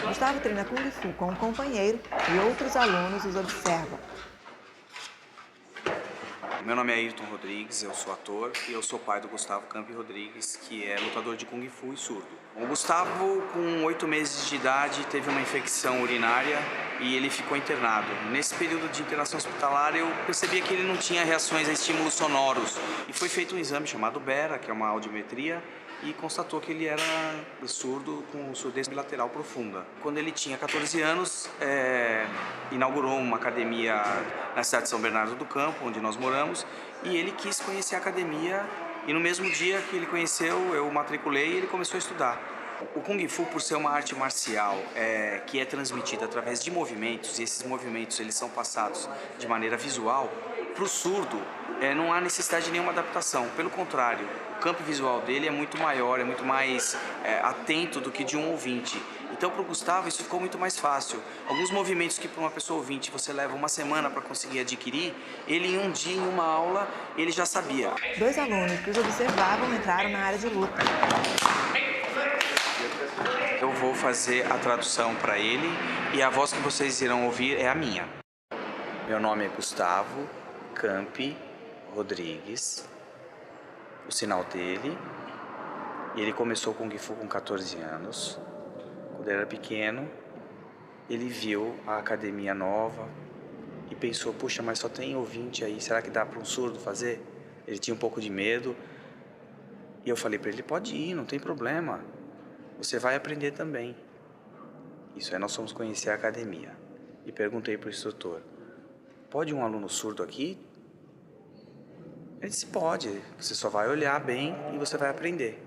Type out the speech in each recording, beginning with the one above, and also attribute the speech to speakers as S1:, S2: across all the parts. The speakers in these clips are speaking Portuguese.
S1: Gustavo treina Kung Fu com um companheiro e outros alunos os observam.
S2: Meu nome é Ayrton Rodrigues, eu sou ator e eu sou pai do Gustavo Campi Rodrigues, que é lutador de Kung Fu e surdo. O Gustavo, com 8 meses de idade, teve uma infecção urinária e ele ficou internado. Nesse período de internação hospitalar, eu percebia que ele não tinha reações a estímulos sonoros. E foi feito um exame chamado BERA, que é uma audiometria, e constatou que ele era surdo com surdez bilateral profunda. Quando ele tinha 14 anos, inaugurou uma academia na cidade de São Bernardo do Campo, onde nós moramos, e ele quis conhecer a academia, e no mesmo dia que ele conheceu, eu o matriculei e ele começou a estudar. O Kung Fu, por ser uma arte marcial que é transmitida através de movimentos, e esses movimentos eles são passados de maneira visual, para o surdo não há necessidade de nenhuma adaptação. Pelo contrário, o campo visual dele é muito maior, é muito mais atento do que de um ouvinte. Então, para o Gustavo, isso ficou muito mais fácil. Alguns movimentos que para uma pessoa ouvinte você leva uma semana para conseguir adquirir, ele em um dia, em uma aula, ele já sabia.
S1: 2 alunos que os observavam entraram na área de luta.
S2: Eu vou fazer a tradução para ele e a voz que vocês irão ouvir é a minha. Meu nome é Gustavo Campi Rodrigues, o sinal dele. E ele começou Kung Fu com 14 anos. Quando ele era pequeno, ele viu a academia nova e pensou, puxa, mas só tem ouvinte aí, será que dá para um surdo fazer? Ele tinha um pouco de medo. E eu falei para ele, pode ir, não tem problema. Você vai aprender também. Isso aí nós fomos conhecer a academia. E perguntei para o instrutor, pode um aluno surdo aqui? Ele disse, pode, você só vai olhar bem e você vai aprender.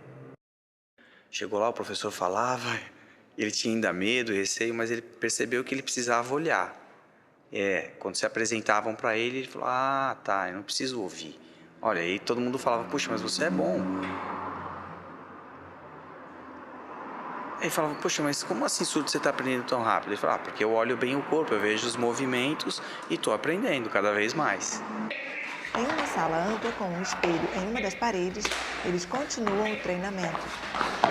S2: Chegou lá, o professor falava, ele tinha ainda medo, receio, mas ele percebeu que ele precisava olhar. Quando se apresentavam para ele, ele falou, ah, tá, eu não preciso ouvir. Olha, aí todo mundo falava, puxa, mas você é bom. Ele falava, poxa, mas como assim surdo você está aprendendo tão rápido? Ele falava, porque eu olho bem o corpo, eu vejo os movimentos e estou aprendendo cada vez mais.
S1: Em uma sala ampla com um espelho em uma das paredes, eles continuam o treinamento.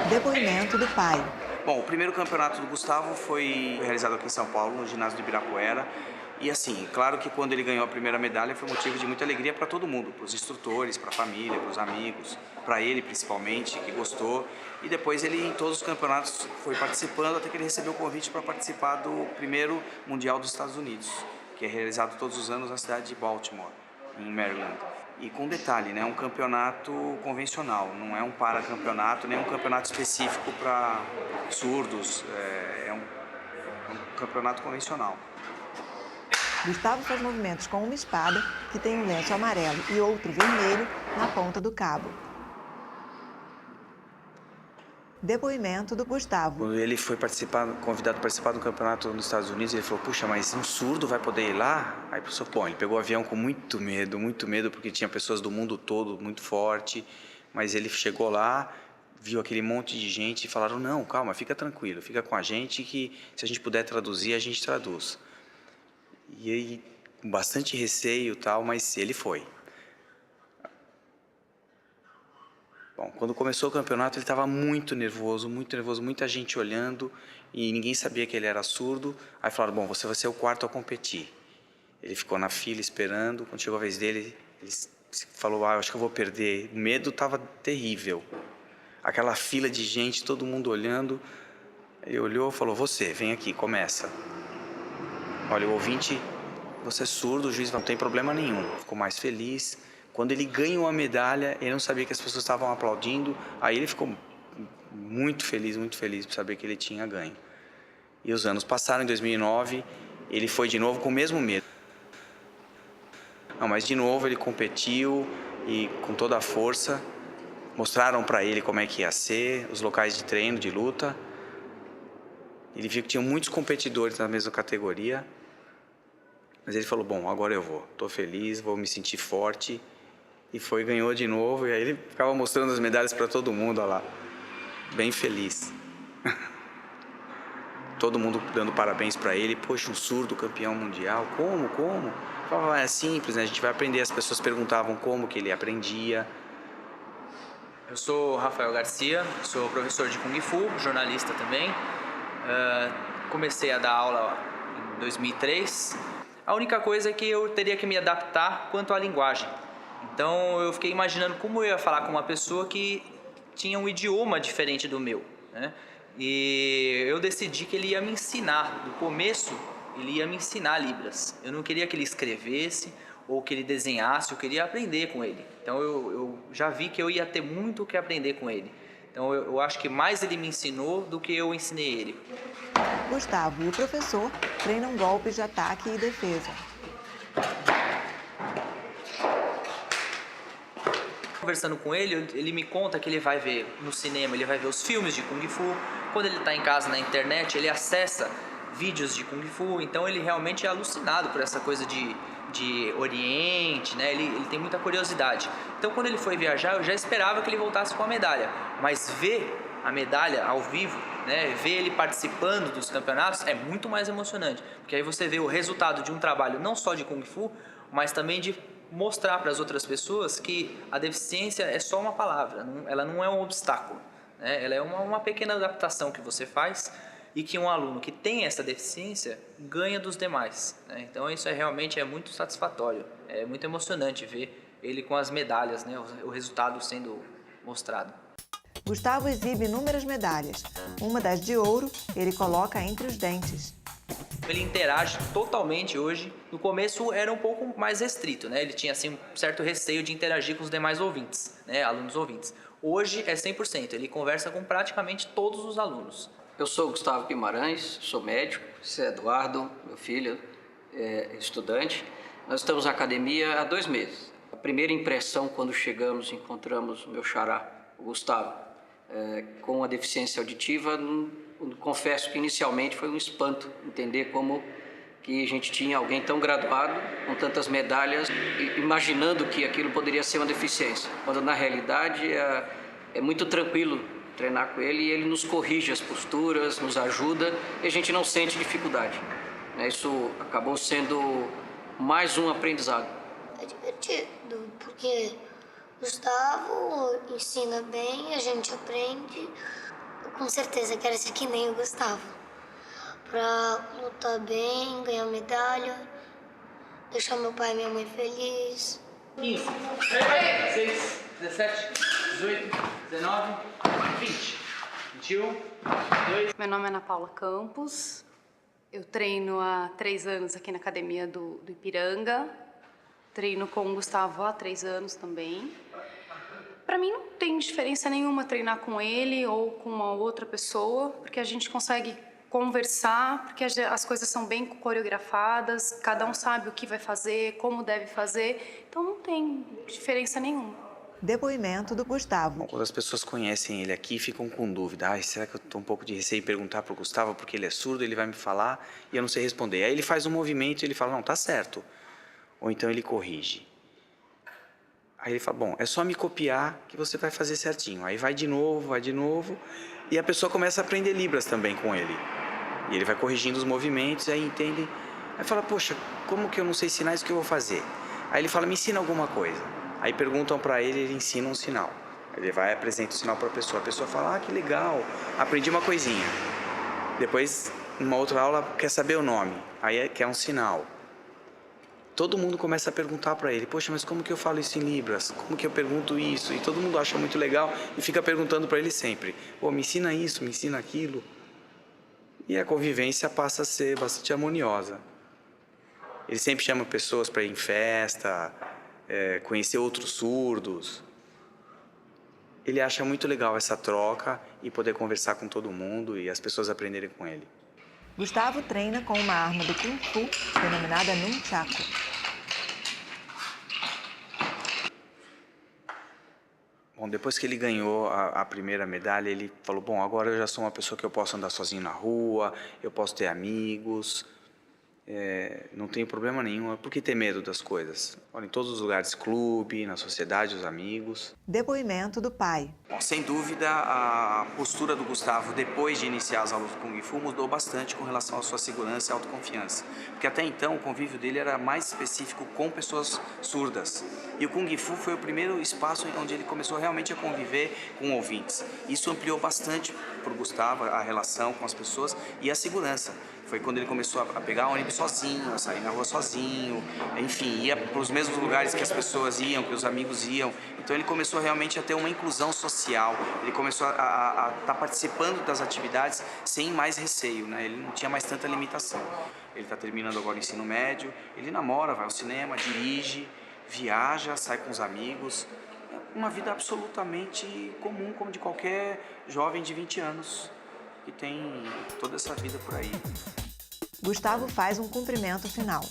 S1: Depoimento do pai.
S2: Bom, o primeiro campeonato do Gustavo foi realizado aqui em São Paulo, no ginásio de Ibirapuera. E assim, claro que quando ele ganhou a primeira medalha foi motivo de muita alegria para todo mundo, para os instrutores, para a família, para os amigos, para ele principalmente, que gostou. E depois ele em todos os campeonatos foi participando até que ele recebeu o convite para participar do primeiro Mundial dos Estados Unidos, que é realizado todos os anos na cidade de Baltimore, em Maryland. E com detalhe, né, um campeonato convencional, não é um paracampeonato, nem um campeonato específico para surdos, é um campeonato convencional.
S1: Gustavo faz movimentos com uma espada que tem um lenço amarelo e outro vermelho na ponta do cabo. Depoimento do Gustavo.
S2: Quando ele foi convidado a participar do campeonato nos Estados Unidos, ele falou, puxa, mas um surdo vai poder ir lá? Aí o professor, bom, ele pegou o avião com muito medo, porque tinha pessoas do mundo todo muito forte, mas ele chegou lá, viu aquele monte de gente e falaram, não, calma, fica tranquilo, fica com a gente que se a gente puder traduzir, a gente traduz. E aí, com bastante receio e tal, mas ele foi. Bom, quando começou o campeonato, ele estava muito nervoso, muita gente olhando e ninguém sabia que ele era surdo. Aí falaram, bom, você vai ser o quarto a competir. Ele ficou na fila esperando, quando chegou a vez dele, ele falou, ah, eu acho que eu vou perder. O medo estava terrível. Aquela fila de gente, todo mundo olhando. Ele olhou e falou, você, vem aqui, começa. Olha, o ouvinte, você é surdo, o juiz não tem problema nenhum. Ficou mais feliz. Quando ele ganhou a medalha, ele não sabia que as pessoas estavam aplaudindo. Aí ele ficou muito feliz por saber que ele tinha ganho. E os anos passaram, em 2009, ele foi de novo com o mesmo medo. Não, mas de novo ele competiu e com toda a força. Mostraram para ele como é que ia ser, os locais de treino, de luta. Ele viu que tinha muitos competidores na mesma categoria. Mas ele falou, bom, agora eu vou. Estou feliz, vou me sentir forte. E foi, ganhou de novo. E aí ele ficava mostrando as medalhas para todo mundo, olha lá. Bem feliz. Todo mundo dando parabéns para ele. Poxa, um surdo campeão mundial. Como? Como? Falava, é simples, né? A gente vai aprender. As pessoas perguntavam como que ele aprendia.
S3: Eu sou Rafael Garcia, sou professor de Kung Fu, jornalista também. comecei a dar aula em 2003, a única coisa é que eu teria que me adaptar quanto à linguagem. Então eu fiquei imaginando como eu ia falar com uma pessoa que tinha um idioma diferente do meu, né? E eu decidi que ele ia me ensinar, do começo ele ia me ensinar Libras. Eu não queria que ele escrevesse ou que ele desenhasse, eu queria aprender com ele. Então eu já vi que eu ia ter muito o que aprender com ele. Então eu acho que mais ele me ensinou do que eu ensinei ele.
S1: Gustavo e o professor treinam golpes de ataque e defesa.
S3: Conversando com ele, ele me conta que ele vai ver no cinema, ele vai ver os filmes de Kung Fu. Quando ele está em casa na internet, ele acessa vídeos de Kung Fu. Então ele realmente é alucinado por essa coisa de Oriente, né? Ele tem muita curiosidade. Então quando ele foi viajar, eu já esperava que ele voltasse com a medalha. Mas ver a medalha ao vivo, né? Ver ele participando dos campeonatos é muito mais emocionante. Porque aí você vê o resultado de um trabalho não só de Kung Fu, mas também de mostrar para as outras pessoas que a deficiência é só uma palavra, ela não é um obstáculo, né? Ela é uma pequena adaptação que você faz e que um aluno que tem essa deficiência ganha dos demais, né? Então isso realmente é muito satisfatório, é muito emocionante ver ele com as medalhas, né? O resultado sendo mostrado.
S1: Gustavo exibe inúmeras medalhas. Uma das de ouro ele coloca entre os dentes.
S3: Ele interage totalmente hoje. No começo era um pouco mais restrito, né? Ele tinha assim, um certo receio de interagir com os demais ouvintes, né? Alunos ouvintes. Hoje é 100%, ele conversa com praticamente todos os alunos.
S4: Eu sou Gustavo Guimarães, sou médico, esse é Eduardo, meu filho, é estudante. Nós estamos na academia há 2 meses. A primeira impressão quando chegamos, encontramos o meu xará, o Gustavo, com a deficiência auditiva, confesso que inicialmente foi um espanto entender como que a gente tinha alguém tão graduado, com tantas medalhas, imaginando que aquilo poderia ser uma deficiência, quando na realidade é muito tranquilo treinar com ele e ele nos corrige as posturas, nos ajuda e a gente não sente dificuldade. Isso acabou sendo mais um aprendizado.
S5: É divertido, porque Gustavo ensina bem, a gente aprende. Eu com certeza quero ser que nem o Gustavo, pra lutar bem, ganhar medalha, deixar meu pai e minha mãe felizes.
S3: 15, 16, 17, 18, 19, 20, 21, 22.
S6: Meu nome é Ana Paula Campos, eu treino há 3 anos aqui na academia do Ipiranga, treino com o Gustavo há 3 anos também. Para mim não tem diferença nenhuma treinar com ele ou com uma outra pessoa, porque a gente consegue conversar, porque as coisas são bem coreografadas, cada um sabe o que vai fazer, como deve fazer, então não tem diferença nenhuma.
S1: Depoimento do Gustavo.
S2: Bom, quando as pessoas conhecem ele aqui, ficam com dúvida. Será que eu estou um pouco de receio em perguntar para o Gustavo, porque ele é surdo, ele vai me falar e eu não sei responder. Aí ele faz um movimento e ele fala, não, tá certo. Ou então ele corrige. Aí ele fala, bom, é só me copiar que você vai fazer certinho. Aí vai de novo, e a pessoa começa a aprender Libras também com ele. E ele vai corrigindo os movimentos, aí entende. Aí fala, poxa, como que eu não sei sinais, o que eu vou fazer? Aí ele fala, me ensina alguma coisa. Aí perguntam para ele, ele ensina um sinal. Ele vai e apresenta o sinal para a pessoa fala, que legal, aprendi uma coisinha. Depois, numa outra aula, quer saber o nome, aí quer um sinal. Todo mundo começa a perguntar para ele, poxa, mas como que eu falo isso em Libras? Como que eu pergunto isso? E todo mundo acha muito legal e fica perguntando para ele sempre, me ensina isso, me ensina aquilo. E a convivência passa a ser bastante harmoniosa. Ele sempre chama pessoas para ir em festa, conhecer outros surdos. Ele acha muito legal essa troca e poder conversar com todo mundo e as pessoas aprenderem com ele.
S1: Gustavo treina com uma arma do Kung Fu, denominada Nunchaku.
S2: Bom, depois que ele ganhou a primeira medalha, ele falou, bom, agora eu já sou uma pessoa que eu posso andar sozinho na rua, eu posso ter amigos, não tenho problema nenhum. Por que ter medo das coisas? Olha, em todos os lugares, clube, na sociedade, os amigos.
S1: Depoimento do pai.
S2: Bom, sem dúvida, a postura do Gustavo, depois de iniciar as aulas do Kung Fu, mudou bastante com relação à sua segurança e autoconfiança. Porque até então, o convívio dele era mais específico com pessoas surdas. E o Kung Fu foi o primeiro espaço onde ele começou realmente a conviver com ouvintes. Isso ampliou bastante para o Gustavo a relação com as pessoas e a segurança. Foi quando ele começou a pegar ônibus sozinho, a sair na rua sozinho, enfim, ia para os mesmos lugares que as pessoas iam, que os amigos iam. Então ele começou realmente a ter uma inclusão social, ele começou a estar participando das atividades sem mais receio, né? Ele não tinha mais tanta limitação. Ele está terminando agora o ensino médio, ele namora, vai ao cinema, dirige, viaja, sai com os amigos. Uma vida absolutamente comum, como de qualquer jovem de 20 anos que tem toda essa vida por aí.
S1: Gustavo faz um cumprimento final.